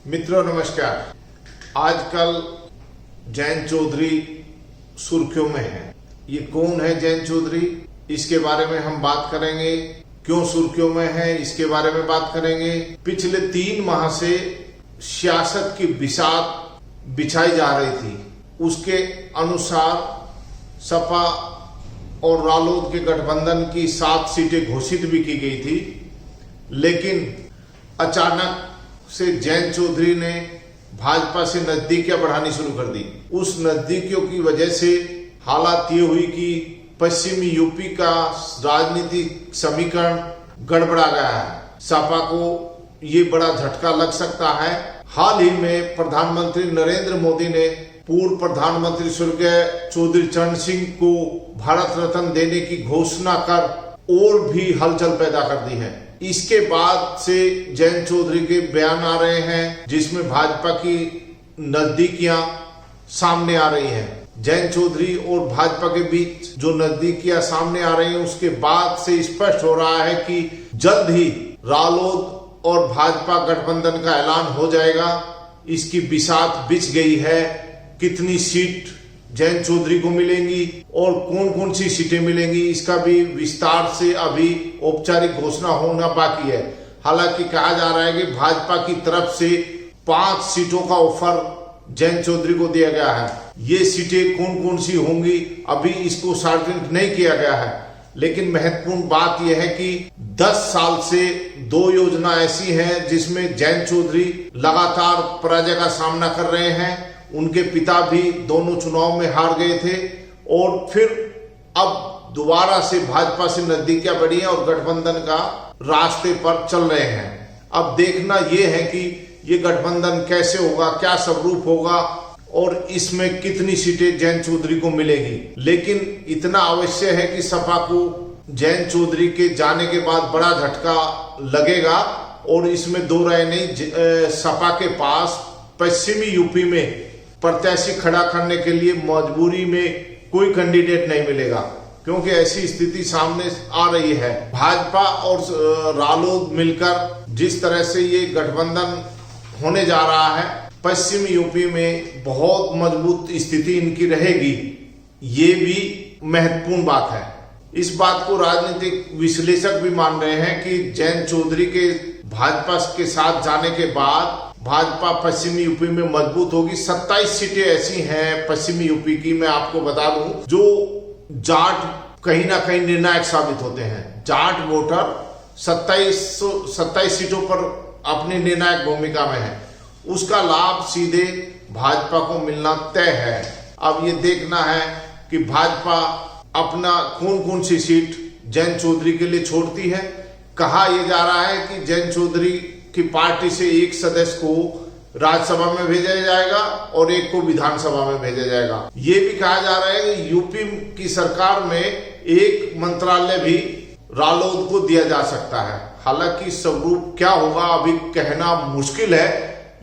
मित्रों नमस्कार। आजकल जयंत चौधरी सुर्खियों में है। ये कौन है जयंत चौधरी, इसके बारे में हम बात करेंगे। क्यों सुर्खियों में है, इसके बारे में बात करेंगे। पिछले 3 माह से सियासत की बिसात बिछाई जा रही थी। उसके अनुसार सपा और रालोद के गठबंधन की 7 सीटें घोषित भी की गई थी, लेकिन अचानक से जयंत चौधरी ने भाजपा से नजदीकियां बढ़ानी शुरू कर दी। उस नजदीकियों की वजह से हालात ये हुई कि पश्चिमी यूपी का राजनीतिक समीकरण गड़बड़ा गया है। सपा को ये बड़ा झटका लग सकता है। हाल ही में प्रधानमंत्री नरेंद्र मोदी ने पूर्व प्रधानमंत्री स्वर्गीय चौधरी चरण सिंह को भारत रत्न देने की घोषणा कर और भी हलचल पैदा कर दी है। इसके बाद से जयंत चौधरी के बयान आ रहे हैं जिसमें भाजपा की नजदीकियां सामने आ रही हैं। जयंत चौधरी और भाजपा के बीच जो नजदीकियां सामने आ रही हैं, उसके बाद से स्पष्ट हो रहा है कि जल्द ही रालोद और भाजपा गठबंधन का ऐलान हो जाएगा। इसकी बिसात बिछ गई है। कितनी सीट जयंत चौधरी को मिलेंगी और कौन कौन सी सीटें मिलेंगी, इसका भी विस्तार से अभी औपचारिक घोषणा होना बाकी है। हालांकि कहा जा रहा है कि भाजपा की तरफ से 5 सीटों का ऑफर जयंत चौधरी को दिया गया है। ये सीटें कौन कौन सी होंगी अभी इसको सार्वजनिक नहीं किया गया है, लेकिन महत्वपूर्ण बात यह है कि 10 साल से 2 योजना ऐसी हैं जिसमें जयंत चौधरी लगातार पराजय का सामना कर रहे हैं। उनके पिता भी दोनों चुनाव में हार गए थे और फिर अब दोबारा से भाजपा से नजदीकियां बढ़ी हैं और गठबंधन का रास्ते पर चल रहे हैं। अब देखना यह है कि ये गठबंधन कैसे होगा, क्या स्वरूप होगा और इसमें कितनी सीटें जयंत चौधरी को मिलेगी। लेकिन इतना अवश्य है कि सपा को जयंत चौधरी के जाने के बाद बड़ा झटका लगेगा और इसमें 2 राय नहीं। सपा के पास पश्चिमी यूपी में प्रत्याशी खड़ा करने के लिए मजबूरी में कोई कैंडिडेट नहीं मिलेगा, क्योंकि ऐसी स्थिति सामने आ रही है। भाजपा और रालोद मिलकर जिस तरह से ये गठबंधन होने जा रहा है, पश्चिमी यूपी में बहुत मजबूत स्थिति इनकी रहेगी। ये भी महत्वपूर्ण बात है। इस बात को राजनीतिक विश्लेषक भी मान रहे हैं कि जयंत चौधरी के भाजपा के साथ जाने के बाद भाजपा पश्चिमी यूपी में मजबूत होगी। 27 सीटें ऐसी हैं पश्चिमी यूपी की, मैं आपको बता दूं, जो जाट कहीं ना कहीं निर्णायक साबित होते हैं। जाट वोटर 27 सीटों पर अपनी निर्णायक भूमिका में है। उसका लाभ सीधे भाजपा को मिलना तय है। अब ये देखना है कि भाजपा अपना कौन कौन सी सीट जयंत चौधरी के लिए छोड़ती है। कहा यह जा रहा है कि जयंत चौधरी की पार्टी से एक सदस्य को राज्यसभा में भेजा जाएगा और एक को विधानसभा में भेजा जाएगा। ये भी कहा जा रहा है कि यूपी की सरकार में एक मंत्रालय भी रालोद को दिया जा सकता है। हालांकि स्वरूप क्या होगा अभी कहना मुश्किल है।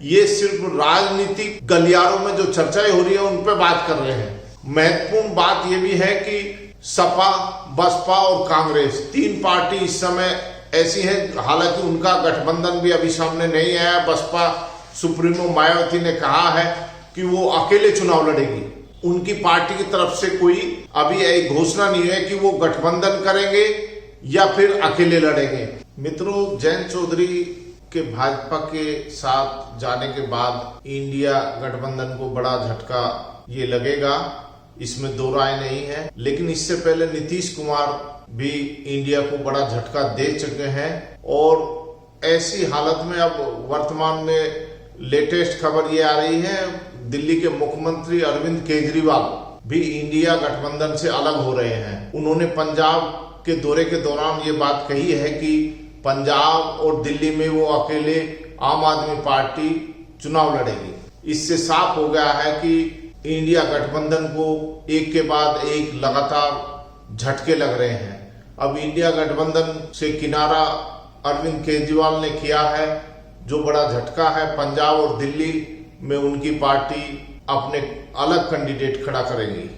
ये सिर्फ राजनीतिक गलियारों में जो चर्चाएं हो रही है उन पर बात कर रहे हैं। महत्वपूर्ण बात यह भी है कि सपा, बसपा और कांग्रेस 3 पार्टी इस समय ऐसी है। हालांकि उनका गठबंधन भी अभी सामने नहीं आया। बसपा सुप्रीमो मायावती ने कहा है कि वो अकेले चुनाव लड़ेगी। उनकी पार्टी की तरफ से कोई अभी एक घोषणा नहीं है कि वो गठबंधन करेंगे या फिर अकेले लड़ेंगे। मित्रों, जयंत चौधरी के भाजपा के साथ जाने के बाद इंडिया गठबंधन को बड़ा झटका ये लगेगा, इसमें 2 राय नहीं है। लेकिन इससे पहले नीतीश कुमार भी इंडिया को बड़ा झटका दे चुके हैं और ऐसी हालत में अब वर्तमान में लेटेस्ट खबर ये आ रही है, दिल्ली के मुख्यमंत्री अरविंद केजरीवाल भी इंडिया गठबंधन से अलग हो रहे हैं। उन्होंने पंजाब के दौरे के दौरान ये बात कही है कि पंजाब और दिल्ली में वो अकेले आम आदमी पार्टी चुनाव लड़ेगी। इससे साफ हो गया है कि इंडिया गठबंधन को एक के बाद एक लगातार झटके लग रहे हैं। अब इंडिया गठबंधन से किनारा अरविंद केजरीवाल ने किया है, जो बड़ा झटका है। पंजाब और दिल्ली में उनकी पार्टी अपने अलग कैंडिडेट खड़ा करेगी।